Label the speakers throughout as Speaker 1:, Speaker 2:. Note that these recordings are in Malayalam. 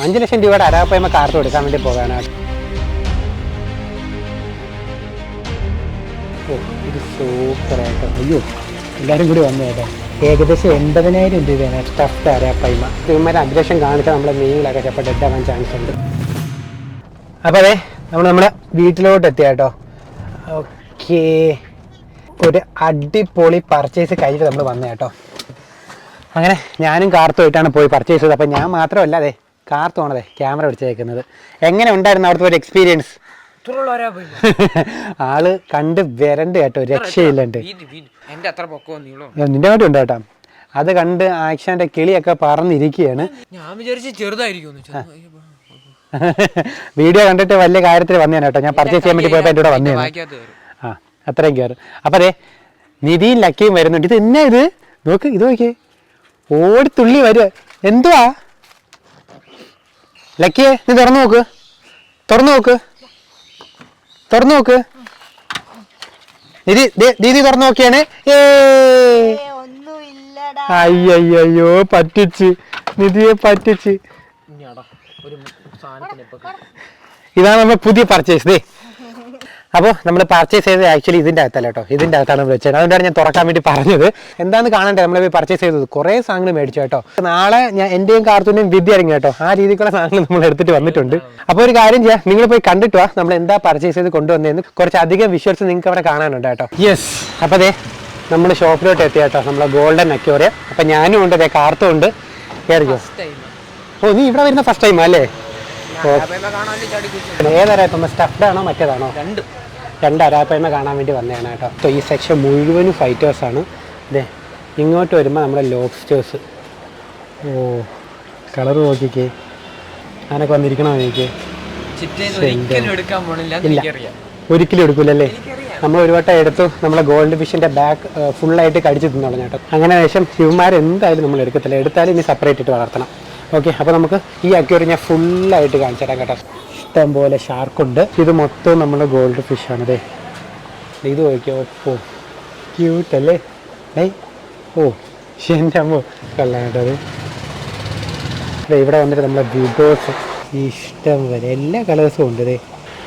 Speaker 1: 5 ലക്ഷം രൂപയുടെ അരാപ്പയ്മ കാർത്ത് കൊടുക്കാൻ വേണ്ടി പോകാനാണ്. ഓ ഇത് സൂപ്പറായിട്ടോ. അയ്യോ എല്ലാവരും കൂടി വന്നു കേട്ടോ. ഏകദേശം 80,000 രൂപയാണ് സ്റ്റഫ്ഡ് അരാപ്പയ്മ. ഇവന്മാരെ അഗ്രഷൻ കാണിച്ചാൽ നമ്മളെ മീനുകളൊക്കെ ചിലപ്പോൾ ഡെഡ് ആവാൻ ചാൻസ് ഉണ്ട്. അപ്പോൾ അതെ നമ്മുടെ വീട്ടിലോട്ട് എത്തിയ കേട്ടോ. ഓക്കേ, ഒരു അടിപൊളി പർച്ചേസ് കഴിഞ്ഞിട്ട് നമ്മൾ വന്നേ കേട്ടോ. അങ്ങനെ ഞാനും കാർത്തുമായിട്ടാണ് പോയി പർച്ചേസ് ചെയ്തത്. അപ്പോൾ ഞാൻ മാത്രമല്ല അതെ കാർത്ത് പോണതേ ക്യാമറ പിടിച്ചേക്കുന്നത്. എങ്ങനെ ഉണ്ടായിരുന്നു അവിടുത്തെ ഒരു എക്സ്പീരിയൻസ്? ആള് കണ്ട് വരണ്ട് കേട്ടോ, രക്ഷയില്ലണ്ട്. നിന്റെ കാട്ടി ഉണ്ട് കേട്ടോ. അത് കണ്ട് ആക്ഷന്റെ കിളിയൊക്കെ പറന്നിരിക്കുകയാണ്.
Speaker 2: ഞാൻ വിചാരിച്ചു ചെറുതായിരിക്കും.
Speaker 1: വീഡിയോ കണ്ടിട്ട് വലിയ കാര്യത്തിൽ വന്നേനെ കേട്ടോ. ഞാൻ പർച്ചേസ് ചെയ്യാൻ വേണ്ടി പോയപ്പോൾ എൻ്റെ കൂടെ വന്നേനെ. ആ അത്രയും കയറും. അപ്പം അതെ നിധിയും ലക്കിയും വരുന്നുണ്ട്. ഇത് എന്നാ ഇത് നോക്ക്, ഇത് നോക്കിയേ ഓടി തുള്ളി വരിക. എന്തുവാ ലക്കിയെ, നീ തുറന്നു നോക്ക്, തുറന്നു നോക്ക്, തുറന്നു നോക്ക്. നിധി ദീദി തുറന്നു നോക്കിയാണ്. അയ്യോ പറ്റിച്ച്, നിധിയെ പറ്റിച്ച്. ഇതാണ് നമ്മൾ പുതിയ പർച്ചേസ്. ദേ അപ്പോൾ നമ്മൾ പർച്ചേസ് ചെയ്തത് ആക്ച്വലി ഇതിൻ്റെ അകത്തല്ല കേട്ടോ, ഇതിൻ്റെ അകത്താണ് നമ്മൾ വെച്ചത്. അതുകൊണ്ടാണ് ഞാൻ തുറക്കാൻ വേണ്ടി പറഞ്ഞത്. എന്താണെന്ന് കാണണ്ടേ നമ്മൾ പർച്ചേസ് ചെയ്തത്. കുറേ സാധനങ്ങൾ മേടിച്ചു കേട്ടോ. നാളെ ഞാൻ എൻ്റെയും കാർത്തൂൻ്റെയും വിദ്യ ഇറങ്ങി കേട്ടോ. ആ രീതിക്കുള്ള സാധനങ്ങൾ നമ്മൾ എടുത്തിട്ട് വന്നിട്ടുണ്ട്. അപ്പോൾ ഒരു കാര്യം ചെയ്യാം, നിങ്ങൾ പോയി കണ്ടിട്ട് വാ നമ്മൾ എന്താ പർച്ചേസ് ചെയ്ത് കൊണ്ടുവന്നതെന്ന്. കുറച്ചധികം വിഷ്വൽസ് നിങ്ങൾക്ക് അവിടെ കാണാനുണ്ട് കേട്ടോ. യെസ്, അപ്പോൾ അതെ നമ്മൾ ഷോപ്പിലോട്ട് എത്തി കേട്ടോ, നമ്മളെ ഗോൾഡൻ അക്വേറിയം. അപ്പം ഞാനും ഉണ്ട്, അതെ കാർത്തും ഉണ്ട്. കയറിക്കോ. ഓ നീ ഇവിടെ വരുന്ന ഫസ്റ്റ് ടൈം അല്ലേ? ഏതരാപ്പ സ്റ്റഫ്ഡ് ആണോ മറ്റേതാണോ? രണ്ട് അരാപ്പയ്മ കാണാൻ വേണ്ടി വന്നതാണ് കേട്ടോ. അപ്പോൾ ഈ സെക്ഷൻ മുഴുവനും ഫൈറ്റേഴ്സാണ്. അതെ ഇങ്ങോട്ട് വരുമ്പോൾ നമ്മുടെ ലോബ്സ്റ്റേഴ്സ്. ഓ കളർ നോക്കിക്കേ, അങ്ങനൊക്കെ വന്നിരിക്കണോ എനിക്ക്? ഇല്ല ഒരിക്കലും എടുക്കൂലല്ലേ. നമ്മൾ ഒരു വട്ടം എടുത്തു, നമ്മളെ ഗോൾഡ് ഫിഷിൻ്റെ ബാക്ക് ഫുള്ളായിട്ട് കടിച്ച് തിന്നോളാം കേട്ടോ. അങ്ങനെ ശേഷം ശിവന്മാർ എന്തായാലും നമ്മൾ എടുക്കത്തില്ല, എടുത്താലും ഇനി സെപ്പറേറ്റ് ഇട്ട് വളർത്തണം. ഓക്കെ, അപ്പോൾ നമുക്ക് ഈ അക്വേറിയം ഞാൻ ഫുള്ളായിട്ട് കാണിച്ചു തരാം കേട്ടോ. ഇഷ്ടം പോലെ ഷാർക്കുണ്ട്. ഇത് മൊത്തം നമ്മുടെ ഗോൾഡ് ഫിഷാണ്. ദേ ഇത് നോക്കിയോ, ഓ ക്യൂട്ടല്ലേ. ഓ എൻ്റെ അമ്മ കൊള്ളാം കേട്ടോ. അത് ഇവിടെ വന്നിട്ട് നമ്മളെ വിഡോസ് ഇഷ്ടം പോലെ എല്ലാ കളേഴ്സും ഉണ്ട്. ദേ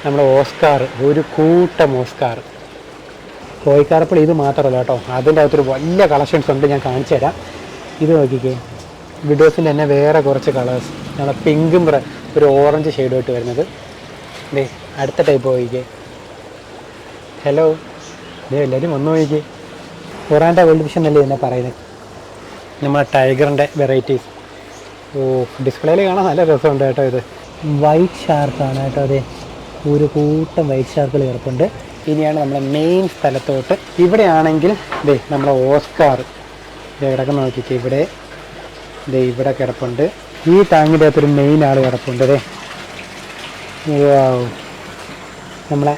Speaker 1: നമ്മുടെ ഓസ്കാർ, ഒരു കൂട്ടം ഓസ്കാർ. കോഴിക്കാരപ്പോൾ ഇത് മാത്രമല്ല കേട്ടോ, അതിൻ്റെ അകത്തൊരു വലിയ കളക്ഷൻസ് ഉണ്ട്, ഞാൻ കാണിച്ചു തരാം. ഇത് നോക്കിക്കേ, വിഡോസിൻ്റെ തന്നെ വേറെ കുറച്ച് കളേഴ്സ്. നമ്മുടെ പിങ്കും ഒരു ഓറഞ്ച് ഷെയ്ഡായിട്ട് വരുന്നത്. ദേ അടുത്ത ടൈപ്പ് നോക്കിക്കേ. ഹലോ, ദേ എല്ലാവരും വന്നു നോക്കിക്കേ. ഒറാൻഡ ഗോൾഡ് ഫിഷ് എന്നല്ലേ എന്നെ പറയുന്നത്. നമ്മളെ ടൈഗറിൻ്റെ വെറൈറ്റീസ്. ഓ ഡിസ്പ്ലേയിൽ കാണാൻ നല്ല രസമുണ്ട് കേട്ടോ. ഇത് വൈറ്റ് ഷാർക്കാണ് കേട്ടോ. അതെ ഒരു കൂട്ടം വൈറ്റ് ഷാർക്കുകൾ കിടപ്പുണ്ട്. ഇനിയാണ് നമ്മളെ മെയിൻ സ്ഥലത്തോട്ട്. ഇവിടെയാണെങ്കിൽ ദേ നമ്മളെ ഓസ്കാർ കിടക്കുന്ന നോക്കിക്കേ. ഇവിടെ കിടപ്പുണ്ട്. ഈ ടാങ്കിൻ്റെ അകത്തൊരു മെയിൻ ആൾ കിടപ്പുണ്ട്. അതെ നമ്മളെ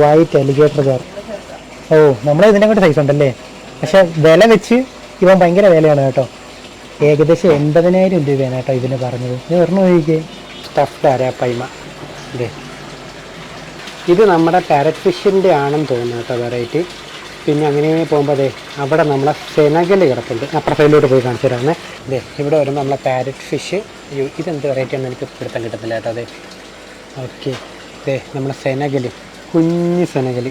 Speaker 1: വൈറ്റ് അലിഗേറ്റർ കാർ. ഓ നമ്മളെ ഇതിനെ കൊണ്ട് സൈസ് ഉണ്ടല്ലേ. പക്ഷെ വില വെച്ച് ഇവൻ ഭയങ്കര വിലയാണ് കേട്ടോ. ഏകദേശം 80,000 രൂപയാണ് കേട്ടോ ഇതിന് പറഞ്ഞത്. ഇത് ഒരെണ്ണം നോക്കിക്കേ, സ്റ്റഫ്ഡ് അരാപ്പയ്മ. അതെ ഇത് നമ്മുടെ പാരറ്റ് ഫിഷിൻ്റെ ആണെന്ന് തോന്നുന്നു കേട്ടോ വെറൈറ്റി. പിന്നെ അങ്ങനെ പോകുമ്പോൾ അതെ അവിടെ നമ്മളെ സെനഗൽ കിടപ്പുണ്ട്. അപ്പുറ സൈഡിലോട്ട് പോയി കാണിച്ചു തരാമേ. അതെ ഇവിടെ വരുമ്പോൾ നമ്മളെ പാരറ്റ് ഫിഷ്. ഇതെന്ത് വെറൈറ്റി ആണെന്ന് എനിക്ക് പിടുത്തം കിട്ടത്തില്ല കേട്ടോ. അതെ ഓക്കെ, അതെ നമ്മളെ സെനഗൽ, കുഞ്ഞ് സെനഗൽ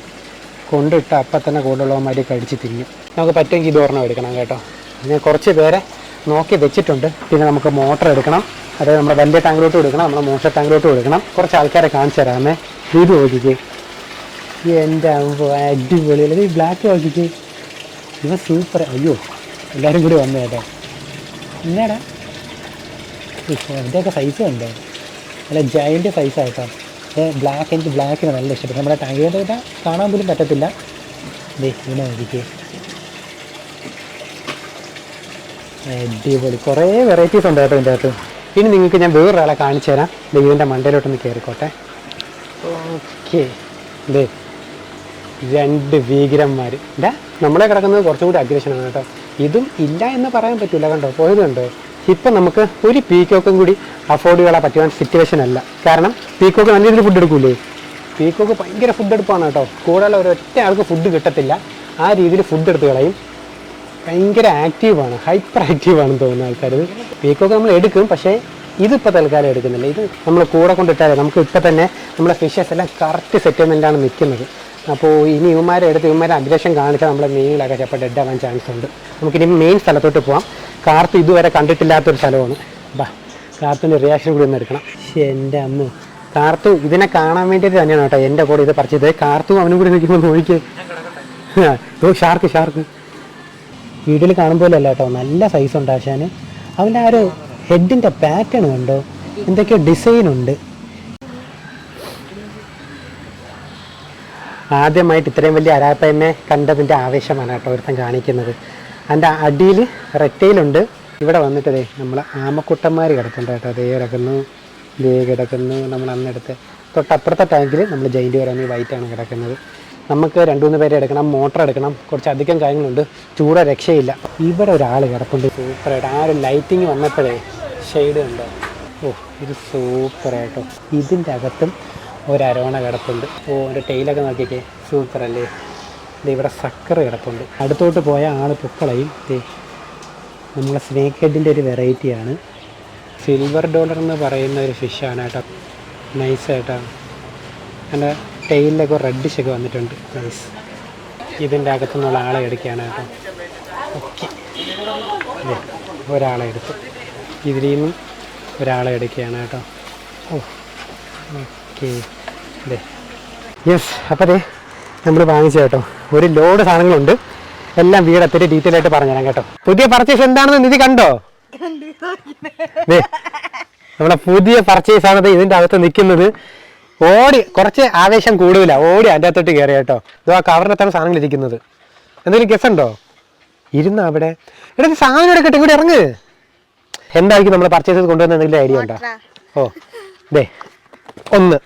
Speaker 1: കൊണ്ടിട്ട് അപ്പം തന്നെ കൂടുതലുള്ളവന്മാർ കടിച്ച് തിന്നും. നമുക്ക് പറ്റുമെങ്കിൽ ഇത് ഓർമ്മ എടുക്കണം കേട്ടോ. ഞാൻ കുറച്ച് പേരെ നോക്കി വെച്ചിട്ടുണ്ട്. പിന്നെ നമുക്ക് മോട്ടർ എടുക്കണം, അതായത് നമ്മുടെ വലിയ ടാങ്കിലോട്ട് കൊടുക്കണം, നമ്മുടെ മോശം ടാങ്കിലോട്ട് കൊടുക്കണം. കുറച്ച് ആൾക്കാരെ കാണിച്ചു തരാമേ. ഇത് നോക്കിക്കേ, എൻ്റെ അടിപൊളിയല്ലേ. ഈ ബ്ലാക്ക് നോക്കിക്കേ, ഇവ സൂപ്പർ. അയ്യോ എല്ലാവരും കൂടി വന്നു കേട്ടോ. എന്നാടാ ഇതിൻ്റെയൊക്കെ സൈസ് ഉണ്ടോ? അല്ല ജയൻ്റ് സൈസായിട്ടോ. ബ്ലാക്ക്, എനിക്ക് ബ്ലാക്കിന് നല്ല ഇഷ്ടപ്പെട്ടു. നമ്മുടെ ടാങ്കിലോട്ട് കാണാൻ പോലും പറ്റത്തില്ല. ദേ ഇങ്ങനെ നോക്കിക്കേ, അടിപൊളി. കുറേ വെറൈറ്റീസ് ഉണ്ട് കേട്ടോ ഇതിൻ്റെ അകത്ത്. ഇനി നിങ്ങൾക്ക് ഞാൻ വേറൊരാളെ കാണിച്ചു തരാം. ദൈവൻ്റെ മണ്ടയിലോട്ടൊന്ന് കയറിക്കോട്ടെ. ഓക്കെ, ദേ 2 ഭീകരന്മാർ. ഇതാ നമ്മളെ കിടക്കുന്നത് കുറച്ചും കൂടി അഗ്രഷനാണ് കേട്ടോ. ഇതും ഇല്ല എന്ന് പറയാൻ പറ്റില്ല. കണ്ടോ പോയത് കണ്ടോ. ഇപ്പം നമുക്ക് ഒരു പീക്കോക്കും കൂടി അഫോർഡ് ചെയ്യാൻ പറ്റുവാൻ സിറ്റുവേഷൻ അല്ല. കാരണം പീക്കോക്ക് നല്ല രീതിയിൽ ഫുഡ് എടുക്കൂലേ. പീക്കോക്ക് ഭയങ്കര ഫുഡ് എടുപ്പാണ് കേട്ടോ. കൂടുതൽ ഒരൊറ്റ ആൾക്ക് ഫുഡ് കിട്ടത്തില്ല. ആ രീതിയിൽ ഫുഡ് എടുത്ത് കളയും. ഭയങ്കര ആക്റ്റീവാണ്, ഹൈപ്പർ ആക്റ്റീവാണെന്ന് തോന്നുന്ന ആൾക്കാർ. പീക്കോക്ക് നമ്മൾ എടുക്കും, പക്ഷേ ഇതിപ്പോൾ തൽക്കാലം എടുക്കുന്നില്ല. ഇത് നമ്മൾ കൂടെ കൊണ്ടിട്ടാൽ നമുക്ക് ഇപ്പം തന്നെ നമ്മളെ ഫിഷസ് എല്ലാം കറക്റ്റ് സെറ്റിൽമെൻറ്റാണ് നിൽക്കുന്നത്. അപ്പോൾ ഇനി ഇവന്മാരെ എടുത്ത് ഇവന്മാരെ അഗ്രഷൻ കാണിച്ചാൽ നമ്മളെ മീനുകളൊക്കെ ചിലപ്പോൾ ഡെഡ് ആവാൻ ചാൻസ് ഉണ്ട്. നമുക്കിനി മെയിൻ സ്ഥലത്തോട്ട് പോകാം. കാർത്ത് ഇതുവരെ കണ്ടിട്ടില്ലാത്തൊരു സ്ഥലമാണ്. ബാ, കാർത്തിൻ്റെ റിയാക്ഷൻ കൂടി ഒന്ന് എടുക്കണം. എൻ്റെ അമ്മ, കാർത്തു ഇതിനെ കാണാൻ വേണ്ടിയിട്ട് തന്നെയാണ് കേട്ടോ എൻ്റെ കൂടെ ഇത് പറിച്ചത്. കാർത്തും അവനും കൂടി നിൽക്കുമ്പോൾ നോക്കിയേ. ഷാർക്ക് വീട്ടിൽ കാണുമ്പോൾ അല്ല കേട്ടോ, നല്ല സൈസ് ഉണ്ട് ആശാന്. അവൻ്റെ ആ ഒരു ഹെഡിൻ്റെ പാറ്റേൺ കണ്ടോ, എന്തൊക്കെയോ ഡിസൈൻ ഉണ്ട്. ആദ്യമായിട്ട് ഇത്രയും വലിയ അരാപ്പയനെ കണ്ടതിൻ്റെ ആവേശമാണ് കേട്ടോ ഒരുത്തൻ കാണിക്കുന്നത്. അതിൻ്റെ അടിയിൽ റെറ്റയിലുണ്ട്. ഇവിടെ വന്നിട്ടതേ നമ്മൾ ആമക്കുട്ടന്മാർ കിടപ്പുണ്ട് കേട്ടോ. അതേ കിടക്കുന്നു. നമ്മൾ അന്നെടുത്ത് തൊട്ടപ്പുറത്തെ ടാങ്കിൽ നമ്മൾ ജൈൻറ്റ് വരാൻ വൈറ്റാണ് കിടക്കുന്നത്. നമുക്ക് 2-3 പേരെ എടുക്കണം, മോട്ടർ എടുക്കണം, കുറച്ച് അധികം കാര്യങ്ങളുണ്ട്. ചൂട രക്ഷയില്ല. ഇവിടെ ഒരാൾ കിടപ്പുണ്ട് സൂപ്പറായിട്ട്. ആ ഒരു ലൈറ്റിങ് വന്നപ്പോഴേ ഷെയ്ഡ് ഉണ്ടോ, ഓ ഇത് സൂപ്പറായിട്ടോ. ഇതിൻ്റെ അകത്തും ഒരരോണ കിടപ്പുണ്ട്. ഓ എൻ്റെ ടെയിലൊക്കെ നോക്കിക്കേ, സൂപ്പറല്ലേ. ഇവിടെ സക്കർ കിടപ്പുണ്ട്. അടുത്തോട്ട് പോയ ആൾ പൊക്കളയും. നമ്മളെ സ്നേക്ക് ഹെഡിൻ്റെ ഒരു വെറൈറ്റിയാണ്. സിൽവർ ഡോളർ എന്ന് പറയുന്ന ഒരു ഫിഷാണ് കേട്ടോ. നൈസായിട്ടാണ്. എൻ്റെ ടെയിലൊക്കെ റെഡിഷൊക്കെ വന്നിട്ടുണ്ട്. നൈസ്. ഇതിൻ്റെ അകത്തുനിന്നുള്ള ആളെ എടുക്കുകയാണ് കേട്ടോ. ഓക്കെ, ഒരാളെ എടുത്തു. ഇതിൽ നിന്നും ഒരാളെ എടുക്കുകയാണ് കേട്ടോ. ഓ ഓക്കെ, അതെ യെസ്. അപ്പോൾ അതെ നമ്മൾ വാങ്ങിച്ചു കേട്ടോ. ഒരു ലോഡ് സാധനങ്ങളുണ്ട്. എല്ലാം വീടെത്തിട്ട് ഡീറ്റെയിൽ ആയിട്ട് പറഞ്ഞുതരാം കേട്ടോ. പുതിയ പർച്ചേസ് എന്താണെന്ന് നിധി കണ്ടോ? നമ്മളെ പുതിയ പർച്ചേസ് ആണത് ഇതിൻ്റെ അകത്ത് നിൽക്കുന്നത്. ഓടി കുറച്ച് ആവേശം കൂടുതലാണ്. ഓടി അതിൻ്റെ അകത്തോട്ട് കയറി കേട്ടോ. ഇത് ആ കവറിനകത്താണ് സാധനങ്ങൾ ഇരിക്കുന്നത്. എന്തെങ്കിലും ഗസ് ഉണ്ടോ? ഇരുന്നോ അവിടെ? ഇവിടെ സാധനം എടുക്കട്ടെ, ഇങ്ങോട്ട് ഇറങ്ങ്. എന്തായിരിക്കും നമ്മൾ പർച്ചേസ് ചെയ്ത് കൊണ്ടുവന്ന എന്തെങ്കിലും ഐഡിയ ഉണ്ടോ? ഓ ദേ ഒന്ന്,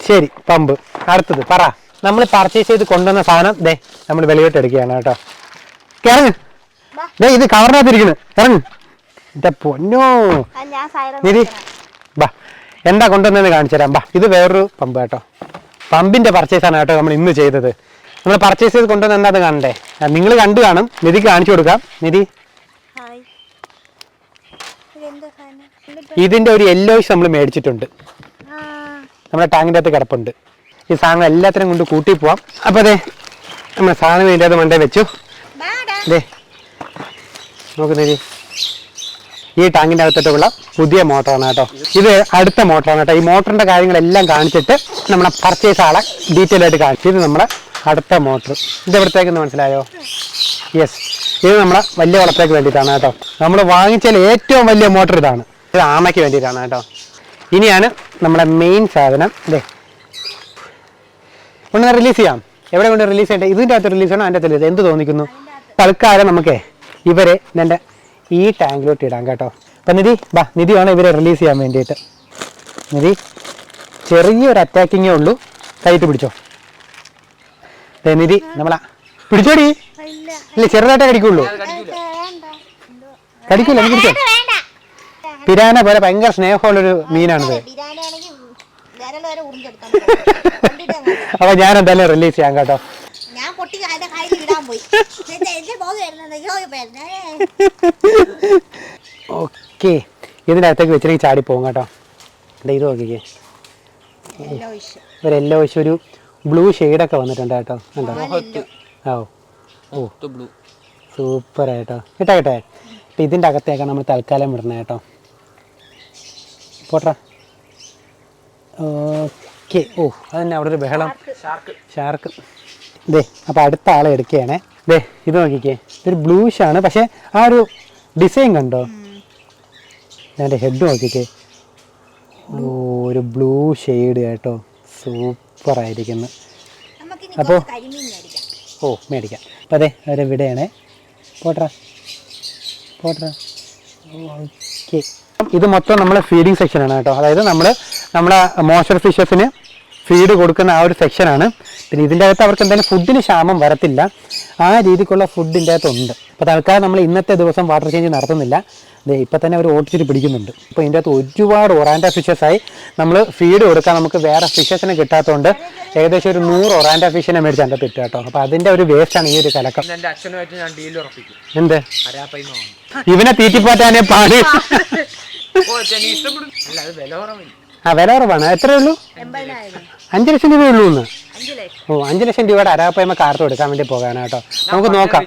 Speaker 1: ശരി പമ്പ്. അടുത്തത് പറ. നമ്മൾ പർച്ചേസ് ചെയ്ത് കൊണ്ടുവന്ന സാധനം ദേ നമ്മൾ വെളിയോട്ട് എടുക്കുകയാണ് കേട്ടോ. ഇറങ്ങ്. ദേ ഇത് കവറിനകത്തിരിക്കുന്നു. ഇറങ്ങ്. എൻ്റെ പൊന്നോ നിധി, ബാ എന്താ കൊണ്ടുവന്നതെന്ന് കാണിച്ചു തരാം. ബാ, ഇത് വേറൊരു പമ്പ് കേട്ടോ. പമ്പിൻ്റെ പർച്ചേസാണ് കേട്ടോ നമ്മൾ ഇന്ന് ചെയ്തത്. നമ്മൾ പർച്ചേസ് ചെയ്ത് കൊണ്ടുവന്ന് എന്താണെന്ന് കാണണ്ടേ? നിങ്ങൾ കണ്ടു കാണും. നിധിക്ക് കാണിച്ചു കൊടുക്കാം. നിധി, ഇതിൻ്റെ ഒരു യെല്ലോയിഷ് നമ്മൾ മേടിച്ചിട്ടുണ്ട്. നമ്മുടെ ടാങ്കിൻ്റെ അകത്ത് കിടപ്പുണ്ട്. ഈ സാധനം എല്ലാത്തിനും കൊണ്ട് കൂട്ടി പോവാം. അപ്പോൾ അതെ നമ്മൾ സാധനം ഇതിൻ്റെ അത് മണ്ടേ വെച്ചു. അതെ നോക്കുന്നില്ലേ, ഈ ടാങ്കിൻ്റെ അകത്തോട്ടുള്ള പുതിയ മോട്ടറാണ് കേട്ടോ. ഇത് അടുത്ത മോട്ടറാണ് കേട്ടോ. ഈ മോട്ടറിൻ്റെ കാര്യങ്ങളെല്ലാം കാണിച്ചിട്ട് നമ്മളെ പർച്ചേസ് ആളെ ഡീറ്റെയിൽ ആയിട്ട് കാണിച്ചു. ഇത് നമ്മുടെ അടുത്ത മോട്ടർ. ഇത് എവിടത്തേക്കെന്ന് മനസ്സിലായോ? യെസ്, ഇത് നമ്മളെ വലിയ വളത്തേക്ക് വേണ്ടിയിട്ടാണ് കേട്ടോ. നമ്മൾ വാങ്ങിച്ചാൽ ഏറ്റവും വലിയ മോട്ടർ ഇതാണ്. ഇത് ആമയ്ക്ക് വേണ്ടിയിട്ടാണ് കേട്ടോ. ഇനിയാണ് നമ്മുടെ മെയിൻ സാധനം. ഇതേ ഒന്ന് റിലീസ് ചെയ്യാം. എവിടെ കൊണ്ട് റിലീസ് ചെയ്യണ്ടേ? ഇതിൻ്റെ അകത്ത് റിലീസ് ചെയ്യണം. അതിൻ്റെ അകത്ത് എന്ത് തോന്നിക്കുന്നു? തൽക്കാലം നമുക്കേ ഇവരെ എൻ്റെ ഈ ടാങ്കിലോട്ട് ഇടാം കേട്ടോ. അപ്പം നിധി ബാ, നിധി വേണം ഇവരെ റിലീസ് ചെയ്യാൻ വേണ്ടിയിട്ട്. നിധി ചെറിയൊരു അറ്റാക്കിങ്ങേ ഉള്ളൂ. കൈയിട്ട് പിടിച്ചോ. നിധി നമ്മളാ പിടിച്ചോടി. ഇല്ല ചെറുതായിട്ടേ കടിക്കുള്ളൂ. കടിക്കില്ല, നീ പിടിച്ചോ. പിരാന പോലെ ഭയങ്കര സ്നേഹമുള്ളൊരു മീനാണിത്. അപ്പൊ ഞാൻ എന്തായാലും റിലീസ് ചെയ്യാം കേട്ടോ. ഓക്കെ, ഇതിനകത്തേക്ക് വെച്ചിട്ട് ചാടി പോകും കേട്ടോ. ഇത് നോക്കിക്കേ, ഒരു യെല്ലോയിഷ് ഒരു ബ്ലൂ ഷെയ്ഡൊക്കെ വന്നിട്ടുണ്ട് കേട്ടോ. കണ്ടോ? ഓ സൂപ്പറായിട്ടോ. കേട്ടോ. അപ്പം ഇതിൻ്റെ അകത്തേക്കാണ് നമ്മൾ തൽക്കാലം വിടണേ കേട്ടോ. പോട്ടെ. ഓക്കെ. ഓ അതന്നെ അവിടെ ഒരു ബഹളം. ഷാർക്ക്. ദേ അപ്പോൾ അടുത്ത ആളെ എടുക്കുകയാണേ. ദേ ഇത് നോക്കിക്കേ, ഇതൊരു ബ്ലൂഷാണ്. പക്ഷേ ആ ഒരു ഡിസൈൻ കണ്ടോ? എൻ്റെ ഹെഡ് നോക്കിക്കേ. ഓ ഒരു ബ്ലൂ ഷെയ്ഡ് കേട്ടോ. സൂപ്പറായിരിക്കുന്നു. അപ്പോൾ ഓ മേടിക്കാം. അപ്പോൾ അതെ അവരെവിടെയാണേ. പോട്ടെ. ഓക്കെ, ഇത് മൊത്തം നമ്മളെ ഫീഡിങ് സെക്ഷനാണ് കേട്ടോ. അതായത് നമ്മളെ മോശർ ഫിഷസിന് ഫീഡ് കൊടുക്കുന്ന ആ ഒരു സെക്ഷനാണ്. പിന്നെ ഇതിൻ്റെ അകത്ത് അവർക്ക് എന്തായാലും ഫുഡിന് ക്ഷാമം വരത്തില്ല. ആ രീതിക്കുള്ള ഫുഡിൻ്റെ അകത്തുണ്ട്. അപ്പോൾ തൽക്കാലം നമ്മൾ ഇന്നത്തെ ദിവസം വാട്ടർ ചേഞ്ച് നടത്തുന്നില്ല. ഇപ്പം തന്നെ അവർ ഓടിച്ചിട്ട് പിടിക്കുന്നുണ്ട്. അപ്പോൾ ഇതിൻ്റെ അകത്ത് ഒരുപാട് ഒറാൻഡ ഫിഷസായി. നമ്മൾ ഫീഡ് കൊടുക്കാൻ നമുക്ക് വേറെ ഫിഷസിനെ കിട്ടാത്തതുകൊണ്ട് ഏകദേശം ഒരു 100 ഒറാൻഡ ഫിഷിനെ മേടിച്ച് എൻ്റെ തെറ്റ് കേട്ടോ. അപ്പോൾ അതിൻ്റെ ഒരു വേസ്റ്റാണ് ഈ ഒരു കലക്കം.
Speaker 2: അച്ഛനുമായിട്ട് ഞാൻ ഡീൽ ഉറപ്പിക്കും.
Speaker 1: എന്ത് ഇവനെ തീറ്റിപ്പാറ്റാനേ പാടി.
Speaker 2: ഇഷ്ടപ്പെടും. അല്ല അത് വില കുറവില്ല.
Speaker 1: ആ വില കുറവാണ്. എത്രയേ ഉള്ളൂ? 5 ലക്ഷം രൂപയേ ഉള്ളൂ എന്ന്. ഓ 5 ലക്ഷം രൂപയുടെ അരാപ്പയ്മ കാർത്ത് കൊടുക്കാൻ വേണ്ടി പോകാനാ കേട്ടോ. നമുക്ക് നോക്കാം.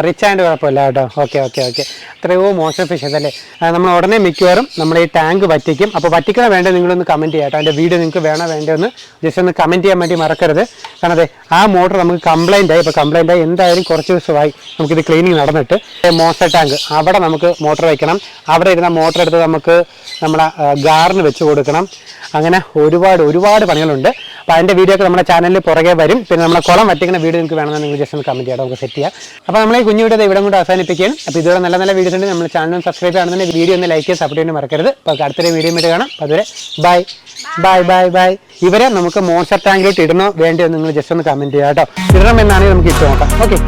Speaker 1: റിച്ച് ആയതുകൊണ്ട് കുഴപ്പമില്ല കേട്ടോ. Okay okay okay. എത്രയോ മോശം ഫിഷസ് അല്ലേ. നമ്മൾ ഉടനെ മിക്കവാറും നമ്മൾ ഈ ടാങ്ക് വറ്റിക്കും. അപ്പോൾ വറ്റിക്കണ വേണ്ടേ നിങ്ങളൊന്ന് കമൻറ്റ് ചെയ്യാം കേട്ടോ. അതിൻ്റെ വീഡിയോ നിങ്ങൾക്ക് വേണോ വേണ്ടോ ഒന്ന് ജസ്റ്റ് ഒന്ന് കമൻറ്റ് ചെയ്യാൻ വേണ്ടി മറക്കരുത്. കാരണം അതെ ആ മോട്ടർ നമുക്ക് കംപ്ലൈൻ്റ് ആയി. ഇപ്പോൾ കംപ്ലൈൻ്റ് ആയി എന്തായാലും കുറച്ച് ദിവസമായി നമുക്കിത് ക്ലീനിങ് നടന്നിട്ട്. മോശം ടാങ്ക് അവിടെ നമുക്ക് മോട്ടർ വയ്ക്കണം. അവിടെ ഇരുന്ന മോട്ടർ എടുത്ത് നമുക്ക് നമ്മളെ ഗാറിന് വെച്ച് കൊടുക്കണം. അങ്ങനെ ഒരുപാട് പണികളുണ്ട്. അപ്പോൾ അതിൻ്റെ വീഡിയോ ഒക്കെ നമ്മുടെ ചാനലിൽ പുറകെ വരും. പിന്നെ നമ്മളെ കുളം വറ്റിക്കുന്ന വീഡിയോ നിങ്ങൾക്ക് വേണമെന്ന് നിങ്ങൾ ജസ്റ്റ് ഒന്ന് കമൻറ്റ് ചെയ്യാം. നമുക്ക് സെറ്റ് ചെയ്യാം. അപ്പോൾ നമ്മൾ ഈ കുഞ്ഞു വീഡിയോ ഇവിടെ കൊണ്ട് അവസാനിപ്പിക്കുകയാണ്. അപ്പോൾ ഇതുപോലെ നല്ല വീഡിയോസ് ഉണ്ട്. നമ്മുടെ ചാനൽ സബ്സ്ക്രൈബ് ചെയ്യണമെന്നുണ്ടെങ്കിൽ വീഡിയോ ഒന്ന് ലൈക്ക് ചെയ്ത് സപ്പോർട്ട് ചെയ്യാൻ മറക്കരുത്. അപ്പോൾ അടുത്തൊരു വീഡിയോ ആയിട്ട് കാണാം. അതുവരെ ബൈ. ഇവരെ നമുക്ക് മോൺസ്റ്റർ ടാങ്കിലോട്ട് ഇടണോ വേണ്ടിയോ നിങ്ങൾ ജസ്റ്റ് ഒന്ന് കമൻറ്റ് ചെയ്യാം കേട്ടോ. ഇടണമെന്നാണെങ്കിൽ നമുക്ക് ഇട്ട് നോക്കാം. ഓക്കെ.